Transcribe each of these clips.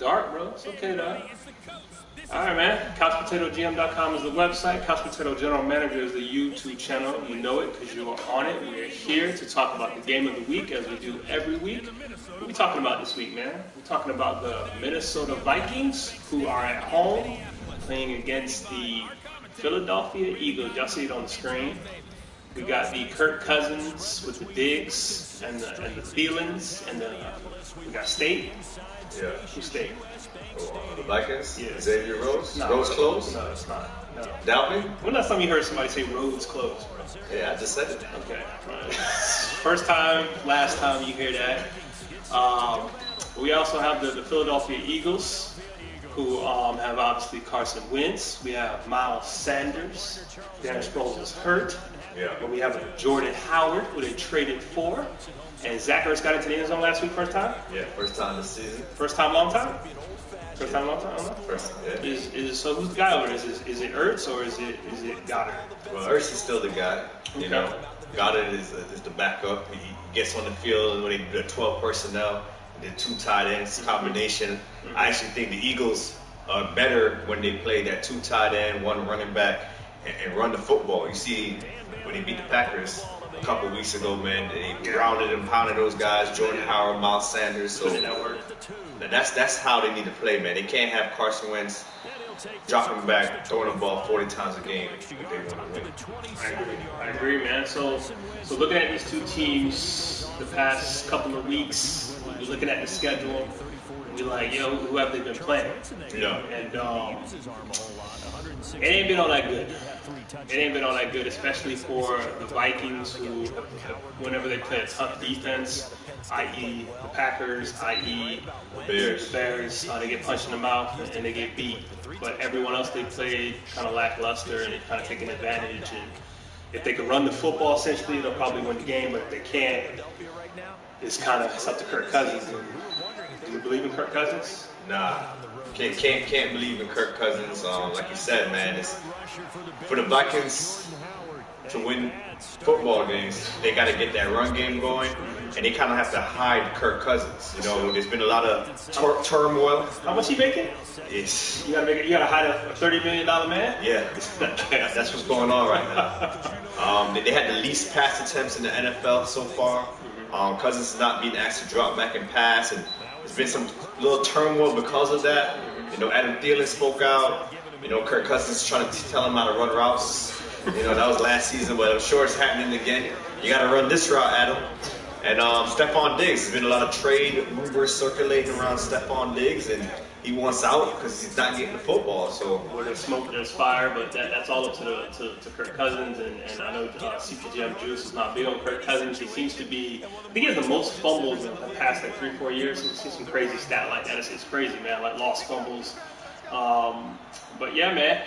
dark, bro. It's okay, though. All right, man. CouchPotatoGM.com is the website. Couch Potato General Manager is the YouTube channel. You know it because you are on it. We are here to talk about the game of the week, as we do every week. What are we talking about this week, man? We're talking about the Minnesota Vikings, who are at home playing against the Philadelphia Eagles. Y'all see it on the screen. We got the Kirk Cousins with the Diggs and the Thielens and we got State. Yeah. Who's State? The Vikings? Yeah. Xavier Rhodes? No, Rhodes closed? No, it's not. No. Dalvin? When last time you heard somebody say Rhodes closed, bro? Yeah, I just said it. Okay. Right. First time, last time you hear that. We also have the Philadelphia Eagles, who have obviously Carson Wentz. We have Miles Sanders. Darren Sproles is hurt. Yeah. But we have Jordan Howard, who they traded for. And Zach Ertz got into the end zone last week, first time? Yeah, first time this season. First time, long time? First time, long time? I don't know. First, yeah. So who's the guy over there? Is it Ertz or is it Goddard? Well, Ertz is still the guy. You know, Goddard is the backup. He gets on the field when they do 12 personnel, and then 2 tight ends combination. Mm-hmm. I actually think the Eagles are better when they play that 2 tight end, 1 running back, and run the football. You see, when they beat the Packers a couple weeks ago, man, they grounded and pounded those guys, Jordan Howard, Miles Sanders. So that's how they need to play, man. They can't have Carson Wentz dropping back, throwing the ball 40 times a game if they want to win. I agree, man. So looking at these two teams the past couple of weeks, we're looking at the schedule, we're like, yo, who have they been playing? Yeah. And it ain't been all that good. It ain't been all that good, especially for the Vikings, who, whenever they play a tough defense, i.e. the Packers, i.e. the Bears, they get punched in the mouth and they get beat. But everyone else they played kind of lackluster and they kind of taking advantage. And if they can run the football, essentially, they'll probably win the game. But if they can't, it's up to Kirk Cousins. Do you believe in Kirk Cousins? Nah. Can't believe in Kirk Cousins. Like you said, man, it's for the Vikings to win football games. They got to get that run game going, and they kind of have to hide Kirk Cousins. You know, there's been a lot of turmoil. How much he making? Yes. You gotta hide a $30 million man. Yeah, that's what's going on right now. They had the least pass attempts in the NFL so far. Cousins is not being asked to drop back and pass, and there's been some little turmoil because of that. You know, Adam Thielen spoke out. You know, Kirk Cousins is trying to tell him how to run routes. You know, that was last season, but I'm sure it's happening again. You got to run this route, Adam. And Stephon Diggs, there's been a lot of trade rumors circulating around Stephon Diggs, and he wants out because he's not getting the football. So where there's smoke, there's fire, but that's all up to Kirk Cousins. And I know CPGM Juice is not big on Kirk Cousins. He seems to be, I think he has the most fumbles in the past 3-4 years. We've seen some crazy stat like that. It's crazy, man, like lost fumbles. But yeah, man,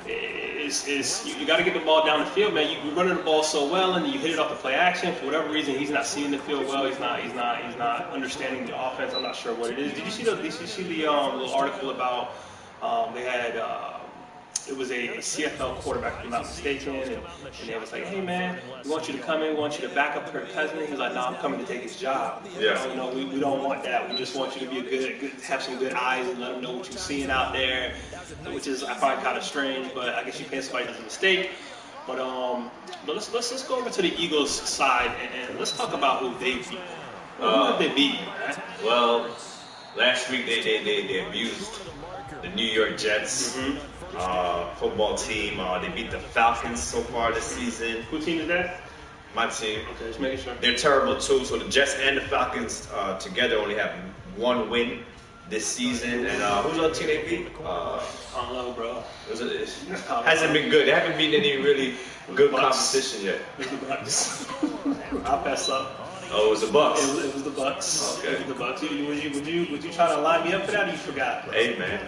you got to get the ball down the field, man. You're running the ball so well, and you hit it off the play action. For whatever reason, he's not seeing the field well. He's not understanding the offense. I'm not sure what it is. Did you see the little article about they had it was a CFL quarterback, if I'm not mistaken, and they was like, hey man, we want you to come in, we want you to back up Kirk Cousins. He was like, no, I'm coming to take his job. Yeah. You know, we don't want that. We just want you to be good, have some good eyes and let them know what you're seeing out there, which is I find kind of strange, but I guess you can't somebody does a mistake. But let's go over to the Eagles side and let's talk about who they beat. Who have they beat, man? Well, last week they abused the New York Jets. Football team. They beat the Falcons so far this season. Who team is that? My team. Okay, just making sure. They're terrible too. So the Jets and the Falcons together only have 1 win this season. And who's the other team they beat? I don't know, bro. Hasn't been good. They haven't beaten any really good competition yet. It was the Bucks. I'll pass up. Oh, it was the Bucks. It was the Bucks. Okay. It was the Bucks. Would you try to line me up for that, or you forgot? Bro? Hey, man.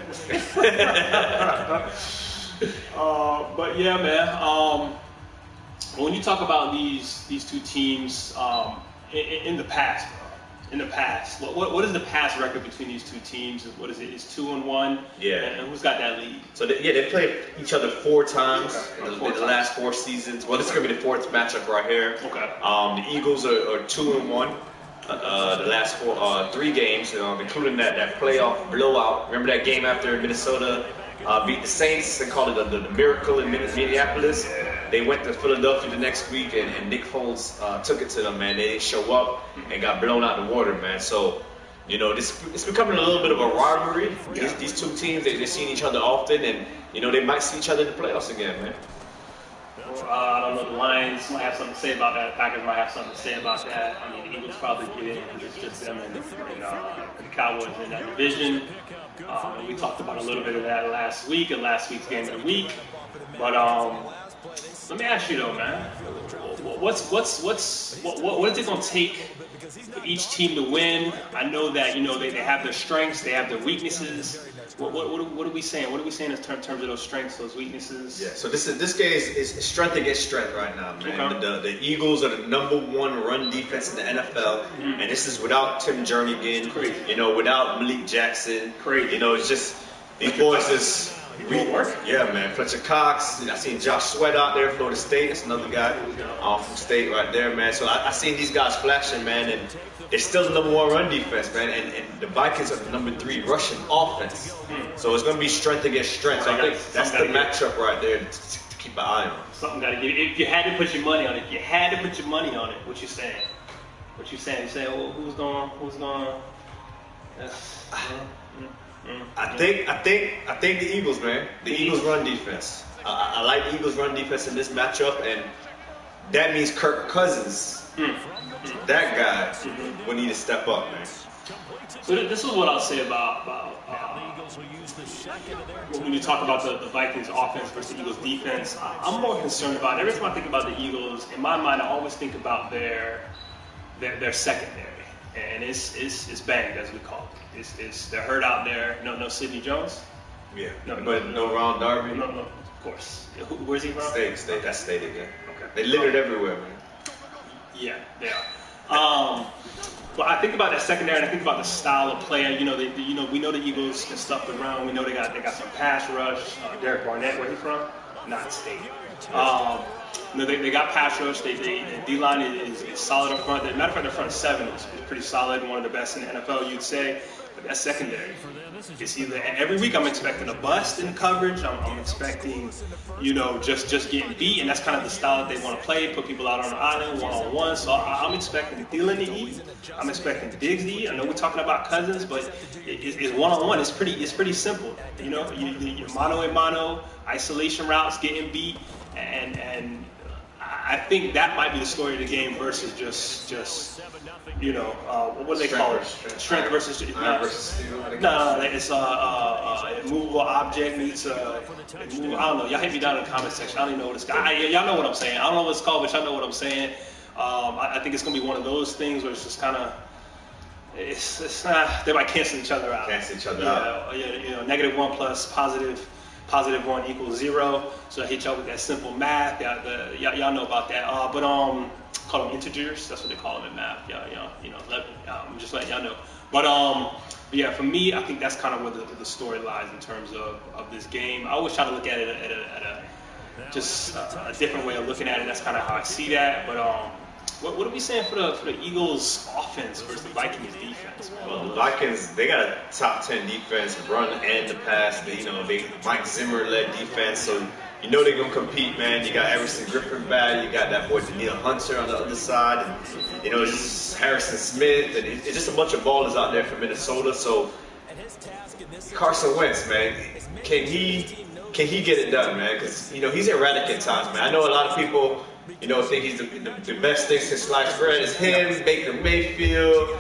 But yeah, man. When you talk about these two teams in the past, what is the past record between these two teams? What is it? It's 2-1. Yeah. And who's got that lead? So they played each other 4 times in the last 4 seasons. Well, this is gonna be the 4th matchup right here. Okay. The Eagles are 2-1. the last three games, including that playoff blowout. Remember that game after Minnesota beat the Saints and called it the miracle in Minneapolis? They went to Philadelphia the next week, and Nick Foles took it to them, man. They didn't show up and got blown out the water, man. So, it's becoming a little bit of a rivalry. These two teams, they're seeing each other often, and, they might see each other in the playoffs again, man. I don't know, the Lions might have something to say about that. The Packers might have something to say about that. I mean, the Eagles probably get in because it's just them and the Cowboys in that division. We talked about a little bit of that last week in last week's game of the week. But let me ask you though, man, what is it going to take for each team to win? I know that they have their strengths, they have their weaknesses. What are we saying? What are we saying in terms of those strengths, those weaknesses? Yeah, so this game is strength against strength right now, man. Okay. The Eagles are the #1 run defense in the NFL, and this is without Tim Jernigan, without Malik Jackson. Crazy. It's just these boys just work. Yeah, man. Fletcher Cox. I seen Josh Sweat out there, Florida State. That's another guy from State right there, man. So I seen these guys flashing, man, and it's still the #1 run defense, man. And the Vikings are the #3 rushing offense. So it's going to be strength against strength. So I think that's the matchup right there to keep an eye on. Something got to give. If you had to put your money on it, what you saying? You saying, well, who's going? I think the Eagles, man. The Eagles run defense. I like the Eagles run defense in this matchup, and that means Kirk Cousins, that guy, will need to step up, man. So this is what I'll say about when you talk about the Vikings offense versus the Eagles defense. I'm more concerned about, every time I think about the Eagles, in my mind I always think about their secondary. And it's banged, as we call it. They're hurt out there. No Sidney Jones. Yeah. No Ron Darby. No, of course. Where's he from? State. That's State again. Okay. They littered everywhere, man. Yeah, they are. But I think about that secondary, and I think about the style of play. We know the Eagles can stuff the run. We know they got some pass rush. Derek Barnett, where he from? Not State. They got pass rush. The D-line is solid up front. Matter of fact, their front seven is pretty solid, one of the best in the NFL, you'd say. But that secondary, it's either every week I'm expecting a bust in coverage. I'm expecting, just getting beat, and that's kind of the style that they want to play. Put people out on the island, one-on-one. So I'm expecting Thielen to eat. I'm expecting Diggs to eat. I know we're talking about Cousins, but it's one-on-one. It's pretty simple. You're mano a mano, isolation routes, getting beat, and I think that might be the story of the game versus just what do they call it? Strength versus steel. No, it's a movable object meets I don't know. Y'all hit me down in the comment section. I don't even know what it's called. Y'all know what I'm saying. I don't know what it's called, but y'all know what I'm saying. I think it's gonna be one of those things where it's just kind of it's not. They might cancel each other out. Yeah, -1 plus +1 equals 0. So I hit y'all with that simple math. Y'all know about that. Call them integers. That's what they call them in math. I'm just letting y'all know. But yeah, for me, I think that's kind of where the story lies in terms of this game. I always try to look at it at a different way of looking at it. That's kind of how I see that. But what are we saying for the Eagles offense versus the Vikings defense, man? Well, the Vikings, they got a top 10 defense, run and the pass. They Mike Zimmer led defense, so they're gonna compete, man. You got Everson Griffin back, you got that boy Daniil Hunter on the other side, and it's Harrison Smith, and it's just a bunch of ballers out there from Minnesota. So Carson Wentz, man, can he get it done, man? Because he's erratic at times, man. I know a lot of people think he's the best thing since sliced bread. Is him, Baker Mayfield.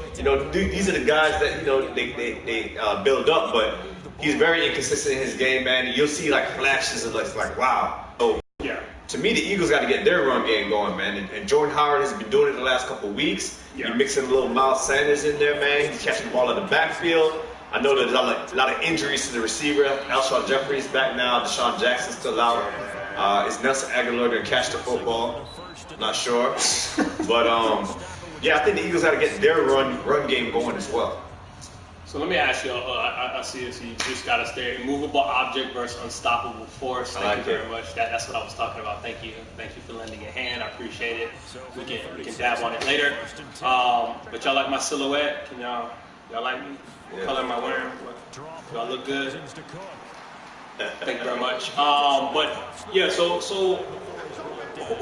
These are the guys that they build up, but he's very inconsistent in his game, man. You'll see like flashes of like wow. So yeah, to me, the Eagles got to get their run game going, man. And Jordan Howard has been doing it the last couple of weeks. Yeah. You're mixing a little Miles Sanders in there, man. He's catching the ball in the backfield. I know there's a lot of injuries to the receiver. Alshon Jeffrey's back now. Deshaun Jackson's still out. Is Nelson Aguilar going to catch the football? Not sure. But, yeah, I think the Eagles got to get their run game going as well. So let me ask you, I see this, you just got us there. Immovable object versus unstoppable force. Thank you very much. That's what I was talking about. Thank you for lending a hand. I appreciate it. We can dab on it later. But y'all like my silhouette? Can y'all like me? What color am I wearing? Do I look good? Thank you very much. But yeah, so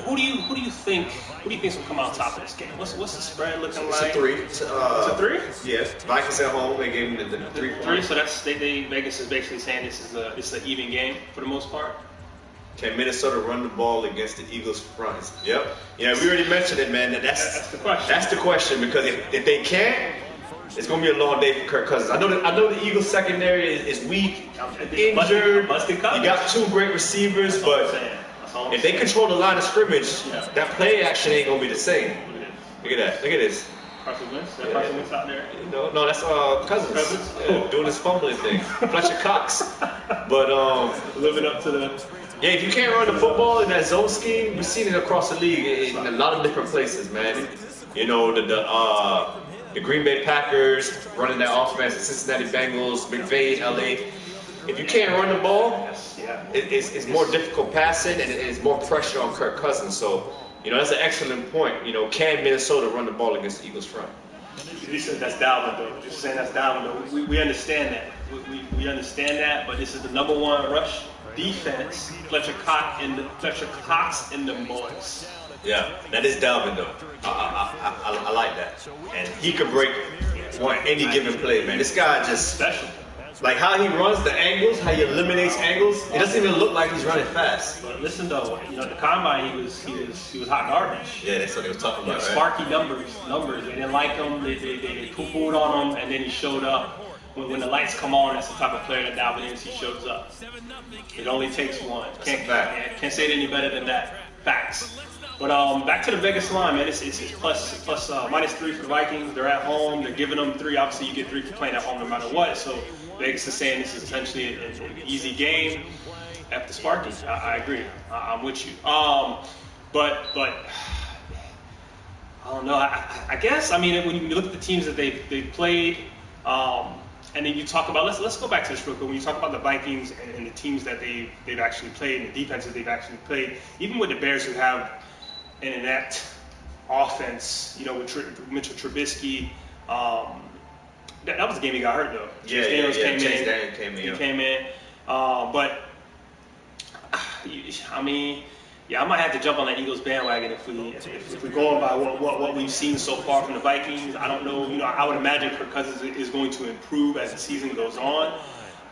who do you think's gonna come out top of this game? What's the spread looking like? It's a 3. It's a 3? Yeah. Vikings at home. They gave them the 3 points. So that's Vegas is basically saying it's an even game for the most part. Can Minnesota run the ball against the Eagles' front? Yep. Yeah, we already mentioned it, man. That's the question. That's the question, because if they can't, it's gonna be a long day for Kirk Cousins. I know the Eagles' secondary is weak, injured. Busted you got 2 great receivers, but if they control the line of scrimmage, that play action ain't gonna be the same. Look at that. Look at this. Carson Wentz out there. No, that's Cousins. Yeah, doing his fumbling thing. Fletcher Cox. But living up to the. Yeah, if you can't run the football in that zone scheme, we've seen it across the league in a lot of different places, man. You know, the Green Bay Packers running that offense, the Cincinnati Bengals, McVay, LA. If you can't run the ball, it's more difficult passing and it's more pressure on Kirk Cousins. So, you know, that's an excellent point. You know, can Minnesota run the ball against the Eagles front? You said that's Dalvin, though. Just saying that's Dalvin, though. We understand that. We understand that, but this is the number 1 rush defense. Fletcher Cox and the boys. Yeah, that is Dalvin, though. I like that. And he could break on any given play, man. This guy just special. Like how he runs the angles, how he eliminates angles. It doesn't even look like he's running fast. But listen though, you know the combine he was hot garbage. Yeah, that's what they were talking about. Right? Sparky numbers. They didn't like him. They poo-pooed on him, and then he showed up. When the lights come on, that's the type of player that Dalvin is. He shows up. It only takes one. Can't say it any better than that. Facts. But back to the Vegas line, man. It's -3 for the Vikings. They're at home. They're giving them 3. Obviously, you get 3 for playing at home no matter what. So Vegas is saying this is essentially an easy game. After Sparky, I agree. I'm with you. But I don't know. I guess when you look at the teams that they've played, and then you talk about let's go back to this real quick. When you talk about the Vikings and the teams that they've actually played and the defenses they've actually played, even with the Bears who have an inept offense, you know, with Mitchell Trubisky. That was the game he got hurt though. Chase Daniels came in. But I might have to jump on that Eagles bandwagon if we're going by what we've seen so far from the Vikings. I don't know. You know, I would imagine Kirk Cousins is going to improve as the season goes on,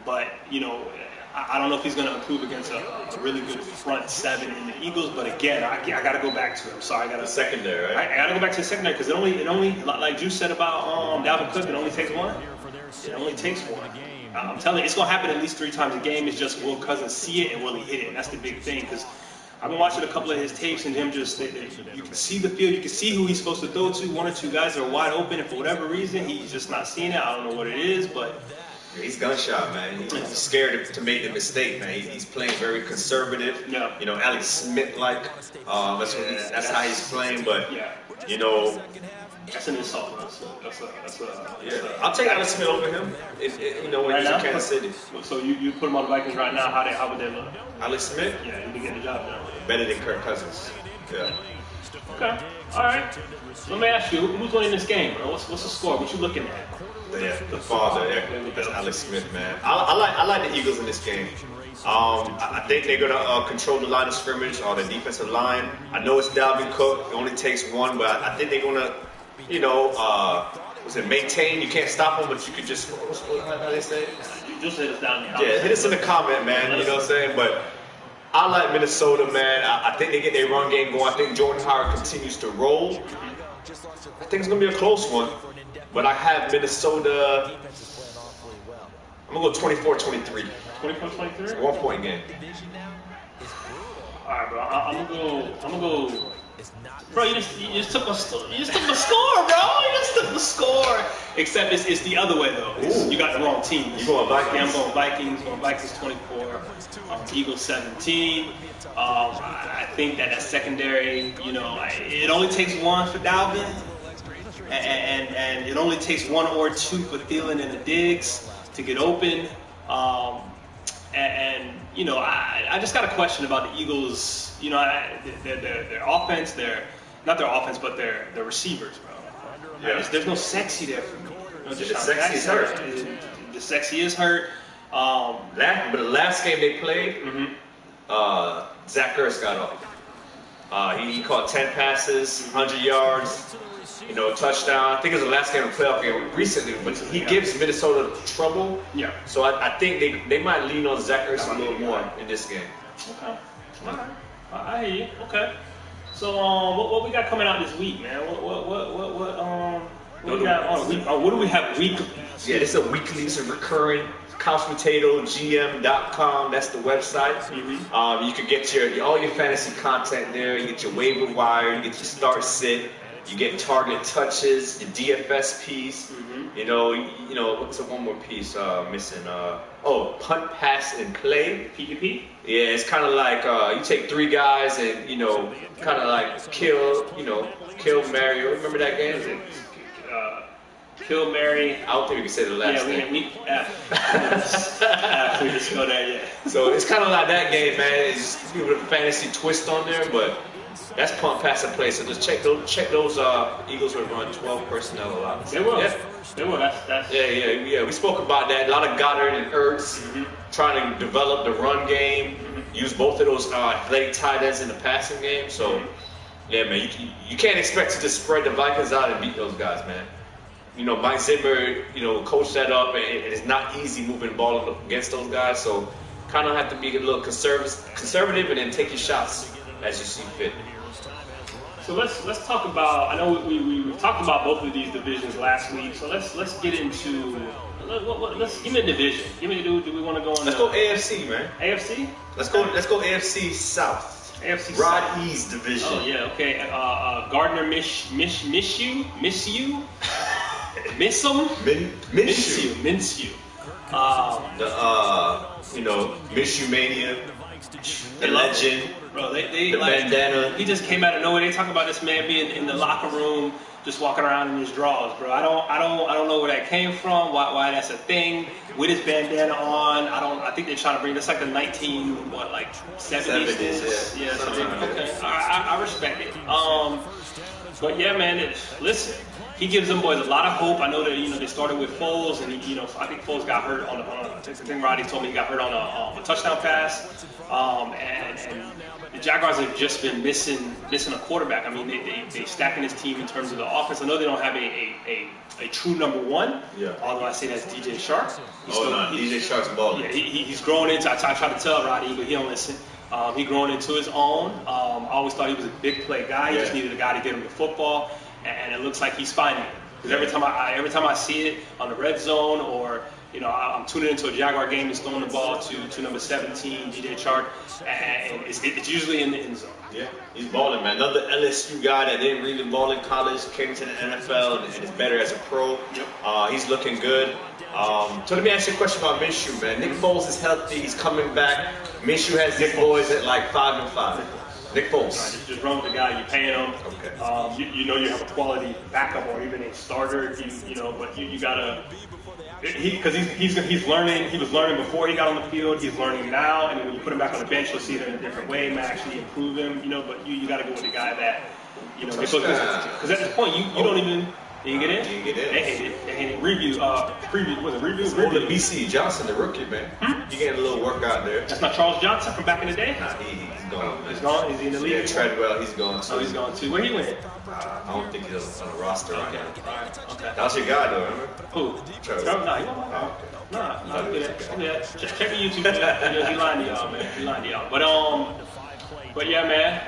but you know, I don't know if he's going to improve against a really good front 7 in the Eagles. But again, I got to go back to him. Sorry, the secondary. Right? I got to go back to the secondary because it only like Juice said about Dalvin Cook. It only takes one. It only takes one. I'm telling you, it's going to happen at least 3 times a game. It's just will Cousins see it and will he hit it? And that's the big thing because I've been watching a couple of his tapes and him just, you can see the field, you can see who he's supposed to throw to. 1 or 2 guys are wide open, and for whatever reason, he's just not seeing it. I don't know what it is, but he's gunshot, man. He's scared to make the mistake, man. He's playing very conservative. Yeah. You know, Alex Smith-like. That's how he's playing, but, you know. That's an insult. I'll take Alex Smith over him. You know, when right he's now? in Kansas City. So you put him on the Vikings right now. How would they look? Alex Smith? Yeah, he can get the job done. Better than Kirk Cousins. Yeah. Okay. All right. So let me ask you, who's winning this game, bro? What's the score? What you looking at? The father. That's Alex Smith, man. I like the Eagles in this game. I think they're gonna control the line of scrimmage or the defensive line. I know it's Dalvin Cook. It only takes 1, but I think they're gonna, you know, maintain. You can't stop them, but you could just, how they say? You just hit us down there. Yeah, hit us in the comment, man. You know what I'm saying? But I like Minnesota, man. I think they get their run game going. I think Jordan Howard continues to roll. I think it's gonna be a close one, but I have Minnesota. I'm gonna go 24-23. 24-23? 1 point game. All right, bro. I'm gonna go. Bro, you just took my score, bro. You just took the score. Except it's the other way though. You got the wrong team. You going Vikings? Yeah, I'm going Vikings. Going Vikings 24. Eagles 17. I think that secondary, you know, it only takes 1 for Dalvin. and it only takes one or two for Thielen and the Diggs to get open. And you know, I just got a question about the Eagles. You know, their offense, not their offense, but their receivers, bro. Yeah. There's no sexy there for me. You know, The sexy is hurt. The sexy is hurt. But the last game they played, Zach Ertz got off. He caught 10 passes, 100 yards, you know, touchdown. I think it was the last game of playoff game recently, but he gives Minnesota trouble. Yeah. So I think they might lean on Zach Ertz a little more in this game. Okay. All right. I hear you. Okay. So what we got coming out this week, man? What we got on week? What do we have weekly? Yeah, this is a weekly, it's a recurring. CouchPotatoGM.com, that's the website. You can get all your fantasy content there. You get your waiver wire, you get your start sit, you get target touches, your DFS piece. You know, what's the one more piece missing? Punt, pass, and play. PPP? Yeah, it's kind of like you take three guys and kind of like kill Mario. Remember that game? Kill Mary. I don't think we can say the last name. We just go there, yeah. So it's kind of like that game, man. It's just with a fantasy twist on there, but that's punt, pass, and play. So just check those Eagles will run 12 personnel a lot. They will. Yeah. They will. That's. Yeah. We spoke about that. A lot of Goddard and Ertz trying to develop the run game. Use both of those athletic tight ends in the passing game. So yeah, man, you can't expect to just spread the Vikings out and beat those guys, man. You know, Mike Zimmer, coached that up, and it's not easy moving the ball against those guys. So, kind of have to be a little conservative, and then take your shots as you see fit. So let's talk about. I know we talked about both of these divisions last week. So let's get into. Let's give me a division. Do we want to go on? Let's go AFC, man. AFC. Let's go AFC South. AFC Rod South. E's division. Oh yeah, okay. Gardner miss you. Miss him? Minshew. Minshew Mania, the legend, bro. The bandana. He just came out of nowhere. They talk about this man being in the locker room, just walking around in his drawers, bro. I don't know where that came from. Why that's a thing with his bandana on. I think they're trying to bring this like the 70s. Yeah. So okay. I respect it. But yeah, man. Listen. He gives them boys a lot of hope. I know that they started with Foles, and I think Foles got hurt on I think Roddy told me he got hurt on a touchdown pass. And the Jaguars have just been missing a quarterback. I mean, they stacking this team in terms of the offense. I know they don't have a true number one. Yeah. Although I say that's DJ Shark. DJ Shark's balling. Yeah, he's growing into. I try to tell Roddy, but he don't listen. He growing into his own. I always thought he was a big play guy. He just needed a guy to get him the football. And it looks like he's finding it. Because every time I see it on the red zone, or I'm tuning into a Jaguar game, he's throwing the ball to number 17, DJ Chark, and it's usually in the end zone. Yeah, he's balling, man. Another LSU guy that didn't really ball in college, came to the NFL and is better as a pro. Yep. He's looking good. So let me ask you a question about Minshew, man. Nick Foles is healthy. He's coming back. Minshew has Nick boys at like 5-5. Nick Foles. Just run with the guy. You're paying him. Okay. You have a quality backup or even a starter. But you gotta. Because he's learning. He was learning before he got on the field. He's learning now, and when you put him back on the bench, you'll see it in a different way. It may actually improve him. But you got to go with the guy that because at this point you don't even. You get in? You get in. Hey, preview. Was it review? It's older BC Johnson, the rookie, man. You getting a little workout there. That's not Charles Johnson from back in the day? Nah, he's gone, man. He's gone? Is he in the league? Yeah, Treadwell, he's gone too. Oh, he's gone too. Where he went? I don't think he's on the roster right now. Alright, okay. That's your guy, though, remember? Who? Treadwell. Nah, he won't. Nah, look at that. Check the YouTube. He lying to y'all, man. He lying to y'all. But yeah, man.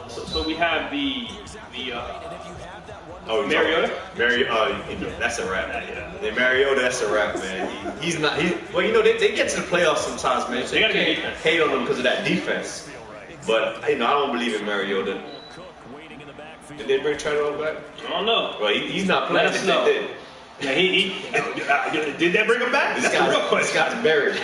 So we have the Mariota? That's a wrap. The Mariota, that's a wrap, man. He's not. They get to the playoffs sometimes, man. So they gotta you get can't defense. hate on them because of that defense. But I don't believe in Mariota. Did they bring Treadwell back? I don't know. Well, he's not playing. Let us know. They did. Yeah, did that bring him back? This guy's buried.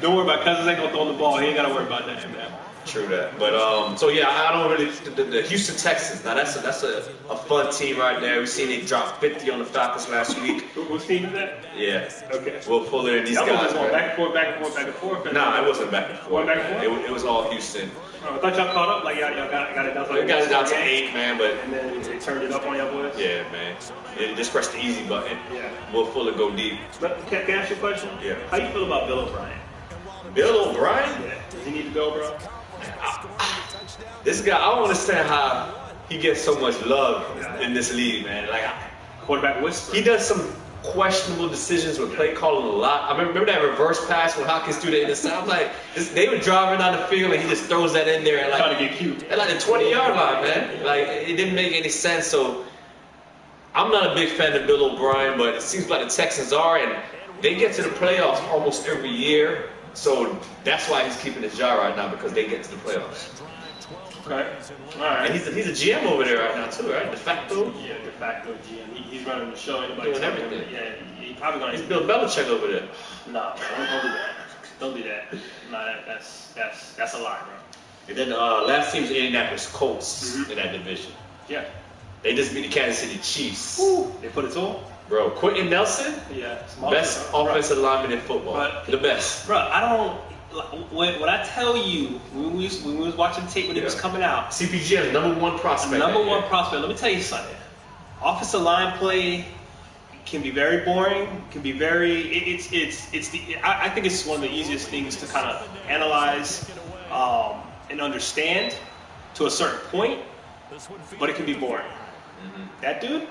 Don't worry about it. Cousins ain't gonna throw the ball. He ain't gotta worry about that, man. True that. But so yeah, I don't really the Houston Texans. Now that's a fun team right there. We seen they drop 50 on the Falcons last week. Whose team is that? Yeah. Okay. Will Fuller and these Y'all guys. just going back and forth, back and forth, back and forth. Nah, it wasn't back and forth. Back and forth? It was all Houston. Oh, I thought y'all caught up. Like y'all got it down to We got it down to 8, man. But and then they turned it up on y'all boys. yeah, man. Just press the easy button. Yeah. Will Fuller go deep. But can I ask you a question? Yeah. How you feel about Bill O'Brien? Bill O'Brien? Yeah. Does he need to go, bro? This guy, I don't understand how he gets so much love in this league, man. Like, Quarterback whisper. he does some questionable decisions with play calling a lot. I remember that reverse pass when Hopkins threw the interception. I'm like, they were driving down the field and he just throws that in there and like trying to get cute. At like the 20-yard line, man. Like, it didn't make any sense. So I'm not a big fan of Bill O'Brien, but it seems like the Texans are, and they get to the playoffs almost every year. So that's why he's keeping his job right now, because they get to the playoffs. Okay. All right. And he's a GM over there right now too, right? De facto. Yeah, de facto GM. He's running the show. Anybody Doing tell him everything. that? Yeah, he probably gonna. He's Bill Belichick over there. Nah, don't do that. Don't do that. Nah, that's a lie, bro. And then last team's Indianapolis Colts in that division. Yeah. They just beat the Kansas City Chiefs. Woo. They put it to him. Bro, Quentin Nelson, Yeah. best offensive lineman in football. But- the best. Bro, I don't. When I tell you, when we was watching tape when he was coming out, CPGM, number one prospect. number one prospect. Let me tell you something. Offensive line play can be very boring. Can be very. It's the. I think it's one of the easiest things to kind of analyze and understand to a certain point, but it can be boring. That dude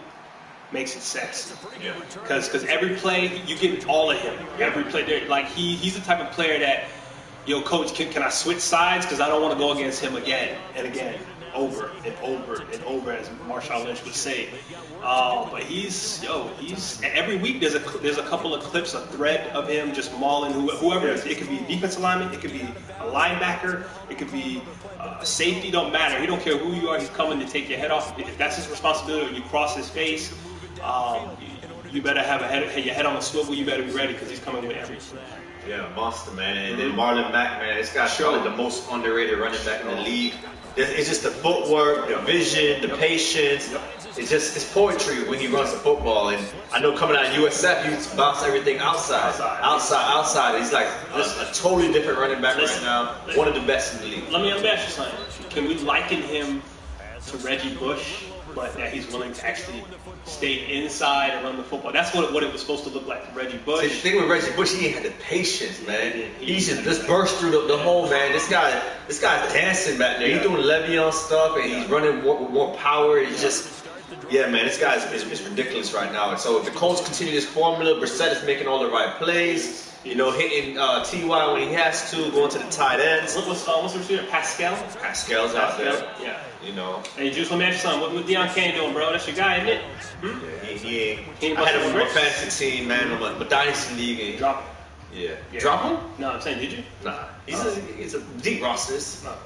makes it sexy. Yeah. Because every play you get all of him. Every play there, like he's the type of player that. Yo, coach, can I switch sides? Because I don't want to go against him again and again, over and over and over, as Marshawn Lynch would say. But he's every week there's a couple of clips, a thread of him just mauling whoever it is. It could be a defensive lineman, it could be a linebacker, it could be a safety. Don't matter. He don't care who you are. He's coming to take your head off. If that's his responsibility, or you cross his face, you better have your head on a swivel. You better be ready because he's coming with everything. Yeah, monster, man. And then Marlon Mack, man, this guy's probably the most underrated running back in the league. It's just the footwork, the vision, the patience. It's poetry when he runs the football. And I know coming out of USF, he bounced everything outside. He's like a totally different running back right now. One of the best in the league. Let me ask you something. Can we liken him to Reggie Bush, but that he's willing to actually stay inside and run the football? That's what it was supposed to look like for Reggie Bush. See, the thing with Reggie Bush, he ain't had the patience, man. He just burst through the hole, man. This guy's dancing back there. He's doing Le'Veon stuff, and he's running with more power. He's just, yeah, man. This guy is ridiculous right now. And so if the Colts continue this formula, Brissett is making all the right plays. You know, hitting T.Y. when he has to, going to the tight ends. What's the receiver? Pascal's out there. Yeah. You know. Hey, Juice, let me ask you something. What Deion Kane doing, bro? That's your guy, isn't it? Yeah, he ain't. I I had him on my fantasy team, man, on my dynasty league. And Drop him. yeah. Drop him? No, I'm saying, did you? Nah. He's a deep roster.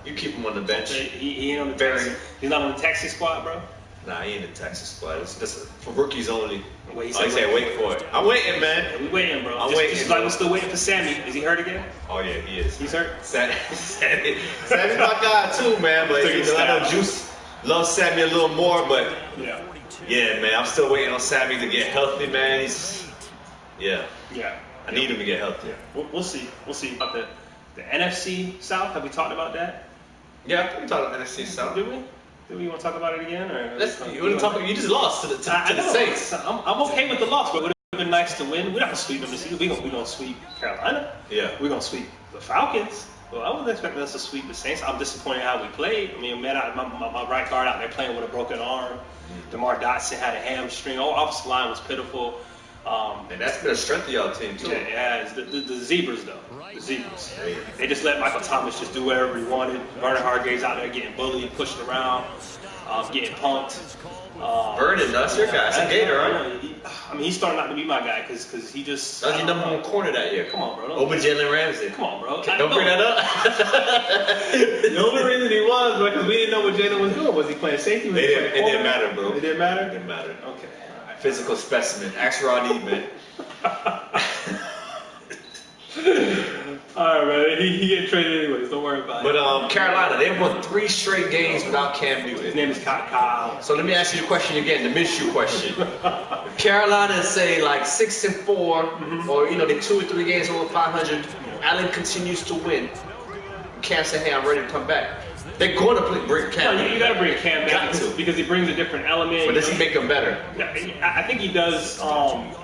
You keep him on the bench. He ain't on the Texas. He's not on the Texas squad, bro. Nah, he ain't in the Texas squad. It's just for rookies only. Wait, He said wait for it. I'm waiting, man. We waiting, bro. I'm waiting. Just like we're still waiting for Sammy. Is he hurt again? Oh yeah, he is. He's hurt. Sammy's my guy too, man. But you know, I know Juice loves Sammy a little more, but yeah, man. I'm still waiting on Sammy to get healthy, man. Yeah. I need him to get healthy. We'll see. We'll see about the NFC South. Have we talked about that? Yeah, I think we talked about NFC South. Did we? Do we want to talk about it again? Or You just lost to the Saints. I'm okay with the loss, but it would have been nice to win. We're not going to sweep them this season. We're going to sweep Carolina. Yeah. We're going to sweep the Falcons. Well, I wasn't expecting us to sweep the Saints. I'm disappointed how we played. I mean, man, my right guard out there playing with a broken arm. DeMar Dotson had a hamstring. Our offensive line was pitiful. And that's been a strength of y'all team too. Yeah, it's the Zebras though. The Zebras. They just let Michael Thomas just do whatever he wanted. Vernon Hargrave's out there getting bullied, pushed around, getting punked. Vernon, that's your guy. That's a Gator, right? I mean, he's starting not to be my guy because he just. That's your number one corner that year. Come on, bro. Over Jalen Ramsey. Come on, bro. Don't bring that up. The only reason he was because we didn't know what Jalen was doing. Was he playing safety? It didn't matter, bro. It didn't matter? It didn't matter. Okay. Physical specimen. Ask Rodney, man. All right, man. He getting traded anyways. Don't worry worry about it. But Carolina, they won 3 straight games without Cam Newton. His name is Kyle. So let me ask you the question again, the Minshew question. If Carolina say like 6-4, or they 2 or 3 games over 500, Allen continues to win. Cam say, hey, I'm ready to come back. They're going to bring Cam. No, you got to bring Cam back because he brings a different element. But does he make them better? I think he does.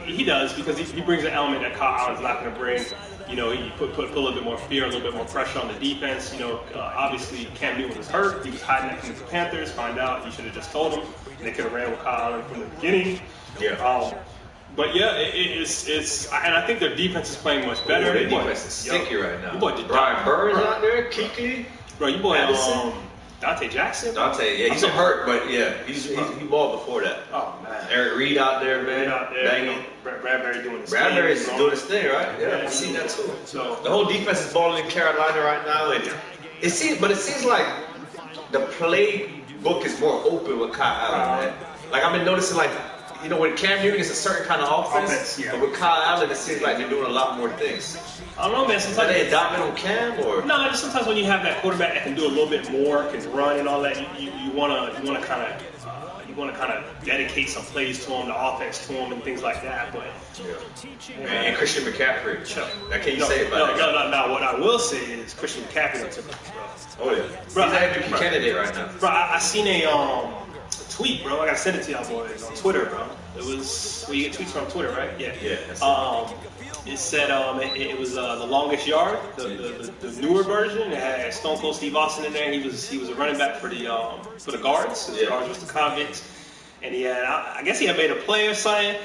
He does because he brings an element that Kyle Allen's not going to bring. He put a little bit more fear, a little bit more pressure on the defense. Obviously Cam Newton was hurt. He was hiding that from the Panthers. Find out, he should have just told him. They could have ran with Kyle Allen from the beginning. Yeah. But yeah, it's and I think their defense is playing much better. Their defense is sticky right now. Brian Burns out there, Kiki. Bro, you boy, Dante Jackson. Dante, yeah, he's hurt, but yeah, he balled before that. Oh man. Eric Reed out there, man. Banging. Bradbury doing his thing. Bradbury's doing his thing, right? Yeah, I've seen that too. So the whole defense is balling in Carolina right now, and it seems like the playbook is more open with Kyle Allen, man. Like I've been noticing, like with Cam Newton, it's a certain kind of offense, but with Kyle Allen, it seems like they're doing a lot more things. I don't know, man. Sometimes are they adopting on Cam, or no? Just sometimes when you have that quarterback that can do a little bit more, can run and all that, you wanna kind of dedicate some plays to him, the offense to him, and things like that. But and Christian McCaffrey, what can you say about that? No. What I will say is Christian McCaffrey took it, bro. Oh yeah, bro, he's an MVP candidate right now. Bro, I seen a tweet, bro. I gotta send it to y'all boys on Twitter, bro. It was you get tweets from Twitter, right? Yeah. It said it was the longest yard, the newer version. It had Stone Cold Steve Austin in there. He was a running back for the guards. The guards was the convicts, and I guess he had made a play or something,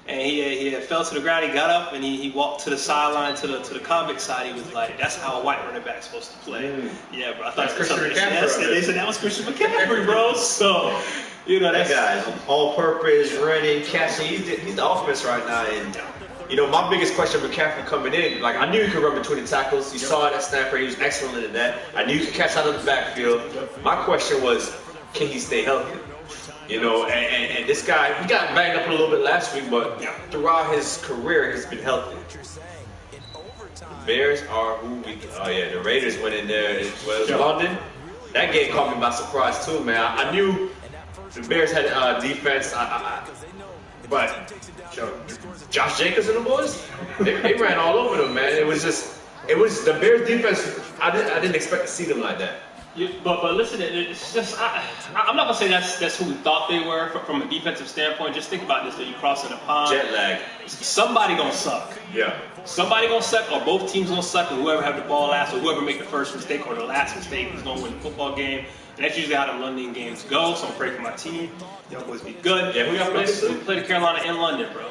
and he had fell to the ground. He got up and he walked to the sideline to the convict side. He was like, "That's how a white running back's supposed to play." Yeah, bro. I thought that's Christian McCaffrey. They said that was Christian McCaffrey, bro. So. That guy's all-purpose, running, catching. He's the offense right now, and my biggest question with McCaffrey coming in, like I knew he could run between the tackles. You saw it at Stanford; he was excellent in that. I knew he could catch out of the backfield. My question was, can he stay healthy? And this guy, he got banged up a little bit last week, but throughout his career, he's been healthy. The Bears are who we. Oh yeah, the Raiders went in there. It was London. That game caught me by surprise too, man. I knew. The Bears had defense, but Josh Jacobs and the boys, they ran all over them, man. It was the Bears defense. I didn't expect to see them like that. But listen, it's just I'm not gonna say that's who we thought they were from a defensive standpoint. Just think about this: that you crossing the pond, jet lag. Somebody gonna suck. Yeah. Somebody gonna suck, or both teams gonna suck, and whoever have the ball last, or whoever make the first mistake or the last mistake is gonna win the football game. And that's usually how the London games go. So I'm praying for my team. Y'all boys be good. Yeah, who y'all play this week? We play the Carolina in London, bro.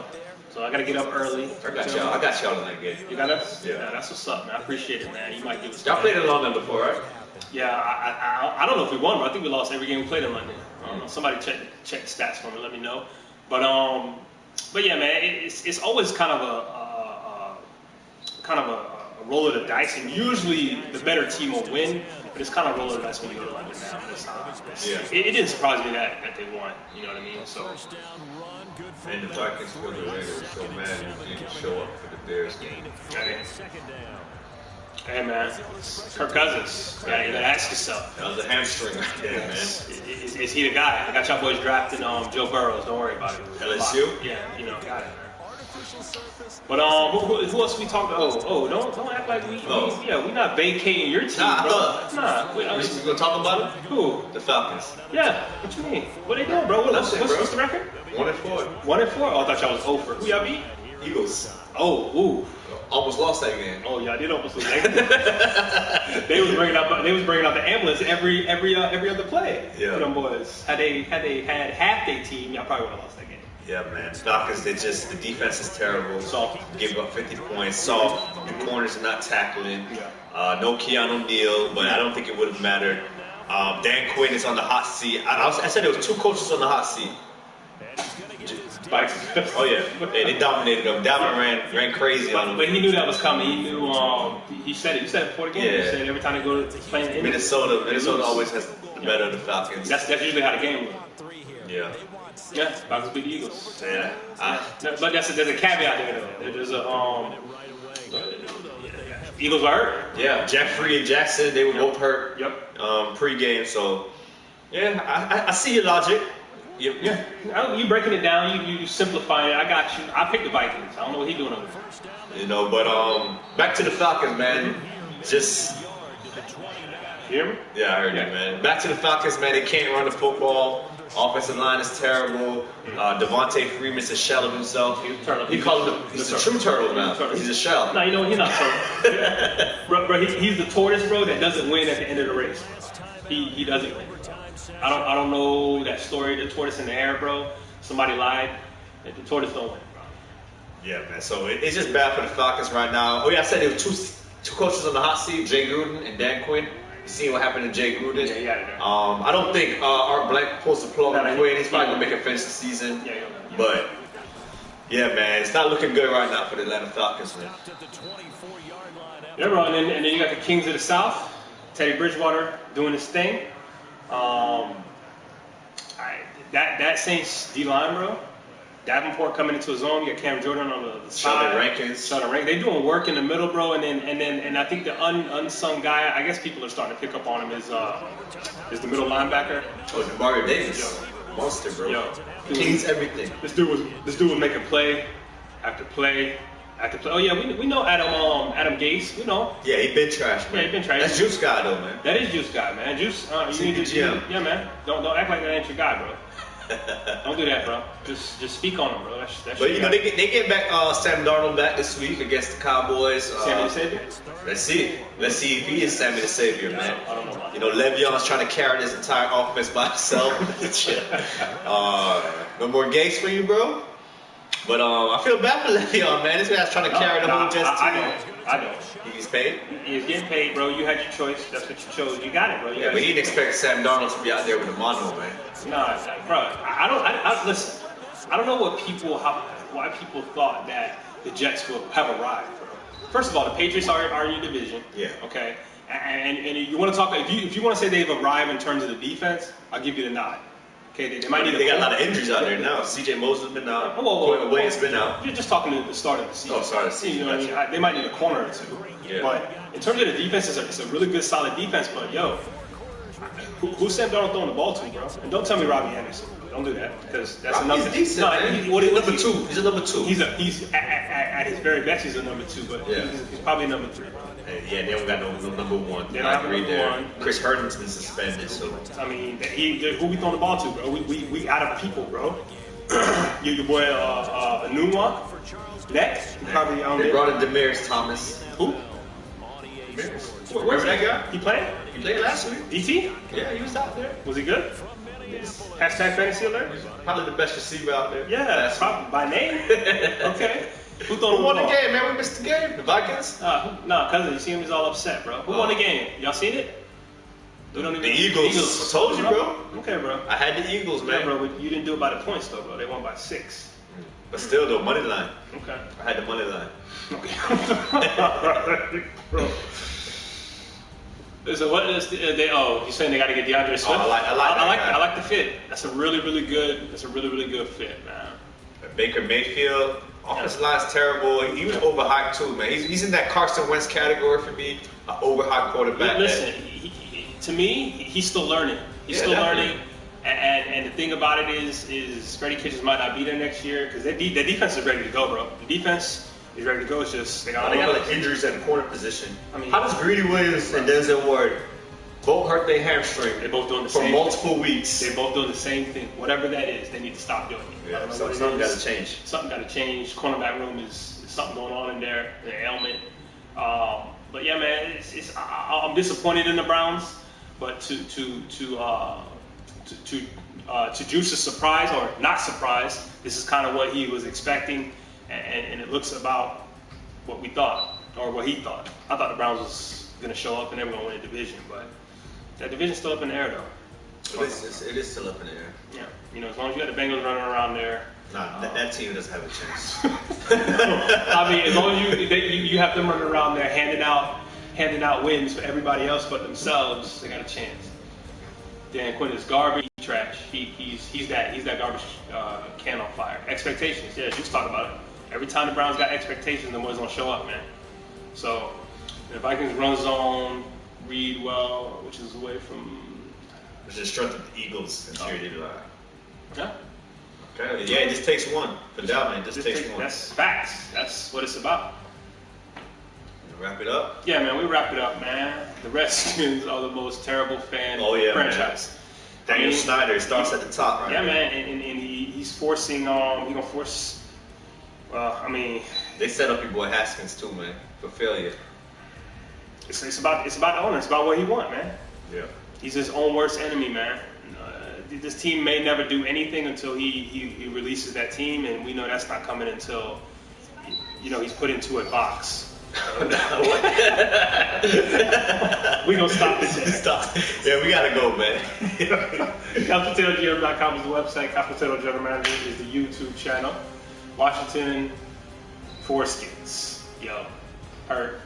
So I gotta get up early. I got y'all in that game. You got us? Yeah, that's what's up, man. I appreciate it, man. You might give us. Y'all played in London before, right? Yeah, I don't know if we won, but I think we lost every game we played in London. I don't know. Somebody check the stats for me. Let me know. But yeah, man, it's always kind of a roll of the dice, and usually the better team will win. But it's kind of roll of the dice when you go to London now. It didn't surprise me that they won. You know what I mean? So. And the Vikings for the Raiders were so mad he didn't show up for the Bears game. Hey man, Kirk Cousins. You gotta ask yourself. That was a hamstring right there, man. Is he the guy? I got y'all boys drafting Joe Burrows. Don't worry about it. LSU? Yeah, got it. But who else we talked about? Don't act like we not vacating your team, bro. We gonna talk about it? Who? The Falcons. Yeah. What you mean? What they doing, bro? What's the record? 1-4. 1-4. Oh, I thought y'all was 0 for. Who y'all beat? Eagles. Oh, ooh. Almost lost that game. Oh, y'all did almost lose that game. They was bringing out the ambulance every other play. Yeah. Them boys. Had they had half their team, y'all probably would have lost that game. Yeah, man. Falcons, the defense is terrible. Soft. Gave up 50 points. Soft. The corners are not tackling. Yeah. No Keanu Neal, but I don't think it would have mattered. Dan Quinn is on the hot seat. I said there was 2 coaches on the hot seat. Oh yeah, they dominated them. Dalvin ran crazy on them. But he knew that was coming. He knew. He said it before the game. Yeah. He said every time they go to play in Minnesota always has the better of the Falcons. That's usually how the game goes. Yeah. Yeah, Falcons beat the Eagles. Yeah. But there's a caveat there though. There's a Eagles were hurt. Yeah, Jeffrey and Jackson, they were both hurt. Yep. Pre-game, so yeah, I see your logic. Yep. Yeah, you breaking it down, you simplifying it. I got you. I picked the Vikings. I don't know what he's doing over there. You know, but back to the Falcons, man. Just you hear me? Yeah, I heard you, man. Back to the Falcons, man. They can't run the football. Offensive line is terrible. Devontae Freeman's a shell of himself. He's a true turtle now. He's a shell. No, you know what? He's not turtle. bro, he's the tortoise, bro, that doesn't win at the end of the race. He doesn't win. I don't know that story, the tortoise in the air, bro. Somebody lied. The tortoise don't win, bro. Yeah, man. So it's just bad for the Falcons right now. Oh yeah, I said there were two coaches on the hot seat, Jay Gruden and Dan Quinn. You seen what happened to Jay Gruden? Yeah. I don't think Art Blank pulls the plug on Quinn. He's probably gonna make a finish the season. Yeah. But yeah, man, it's not looking good right now for the Atlanta Falcons, man. Yeah, bro. And then you got the Kings of the South, Teddy Bridgewater doing his thing. That Saints D-line, bro. Davenport coming into his own. You got Cam Jordan on the side. Sheldon Rankins. They doing work in the middle, bro. And I think the unsung guy, I guess people are starting to pick up on him, is the middle linebacker. Oh, Mario Davis. Monster, bro. He's everything. This dude was making play after play after play. Oh yeah, we know Adam Gase. We know. Yeah, he been trash, man. Yeah, he been trash. That's Juice guy though, man. That is Juice guy, man. Juice. You need to. Yeah, man. Don't act like that ain't your guy, bro. Don't do that, bro. Just speak on him, bro. That's but you know they get back Sam Darnold back this week against the Cowboys. Sammy the Savior. Let's see if he is Sammy the Savior, man. I don't know about you know, Le'Veon's trying to carry this entire offense by himself. No more Gase for you, bro. But I feel bad for Le'Veon, man. This guy's trying to carry the whole Jets team. I don't. He's paid? He's getting paid, bro. You had your choice. That's what you chose. You got it, bro. Yeah, but he didn't expect Sam Darnold to be out there with a mono, man. Nah, bro. I listen. I don't know why people thought that the Jets would have arrived, bro. First of all, the Patriots are in your division. Yeah. Okay. And you want to talk if you want to say they've arrived in terms of the defense, I'll give you the nod. Okay, they might need. They got a lot of injuries out there now. C.J. Mosley's been out. Quentin Williams been out. You're just talking at the start of the season. Oh, start of the season. You know what I mean? They might need a corner or two. Yeah. But in terms of the defense, it's a really good, solid defense. But yo, who's Sam Darnold throwing the ball to, bro? And don't tell me Robbie Anderson. Don't do that because that's another. He's decent. He's number two. He's a number two. He's at his very best. He's a number two, but he's probably number three. Yeah, they don't got no number one. They don't have number one. Chris Herndon's been suspended, so. I mean, who we throwing the ball to, bro? We out of people, bro. your boy Nunwa, next. Probably they brought in Demaryius Thomas. Who? Where's that guy? He played? He played last week. DT? Yeah, he was out there. Was he good? Hashtag fantasy alert? Probably the best receiver out there. Yeah, probably by name. Okay. Who won the game, man? We missed the game. The Vikings? No, cousin, you see him, he's all upset, bro. Who won the game? Y'all seen it? The Eagles. Told you, bro. Okay, bro. I had the Eagles, man. Yeah, bro, you didn't do it by the points, though, bro. They won by 6. But still, though, money line. Okay. I had the money line. Okay. Bro. So what is you're saying they got to get DeAndre Swift? I like the fit. That's a really good fit, man. Baker Mayfield, offensive line's terrible. He was overhyped too, man. He's in that Carson Wentz category for me, an overhyped quarterback. Listen, to me, he's still learning. He's still learning. And the thing about it is Freddie Kitchens might not be there next year because the defense is ready to go, bro. The defense is ready to go. It's just they got like injuries at the corner position. I mean, how does Greedy Williams and Denzel Ward both hurt their hamstring? They're both doing the same for multiple weeks. They're both doing the same thing. Whatever that is, they need to stop doing it. Yeah, something got to change. Something got to change. Cornerback room is something going on in there. The ailment. But yeah, man, I'm disappointed in the Browns. But to Juice's surprise or not surprise, this is kind of what he was expecting, and it looks about what we thought or what he thought. I thought the Browns was going to show up and they were going to win the division, but that division's still up in the air, though. It is still up in the air. Yeah, you know, as long as you got the Bengals running around there. Nah, that team doesn't have a chance. I mean, as long as you have them running around there handing out wins for everybody else but themselves, they got a chance. Dan Quinn is garbage, trash. He's that garbage can on fire. Expectations, yeah, just talk about it. Every time the Browns got expectations, the one's gonna show up, man. So The Vikings run zone, read well, which is away from. Which is strength of the Eagles interior line. Yeah. Okay. Yeah, it just takes one. For Dalvin, it just takes one. That's facts. That's what it's about. Wrap it up? Yeah, man, we wrap it up, man. The Redskins are the most terrible franchise. Man. Daniel Snyder starts at the top right Yeah, here. man, and he's forcing, he's going to force, They set up your boy Haskins too, man, for failure. It's about the owner. It's about what he wants, man. Yeah. He's his own worst enemy, man. This team may never do anything until he releases that team, and we know that's not coming until, he's put into a box. We gonna stop this. Stop. Yeah, we gotta go, man. CaptainPotatoGM.com is the website. Captain Potato General Manager is the YouTube channel. Washington Foreskins. Yo, heard.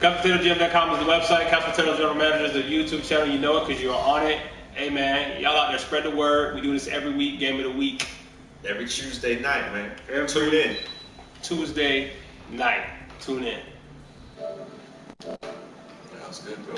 CaptainPotatoGM.com is the website. Captain Potato General Manager is the YouTube channel. You know it because you're on it. Hey man, y'all out there, spread the word. We do this every week, game of the week. Every Tuesday night, man. Tune in. Tuesday night. Tune in. That was good, bro.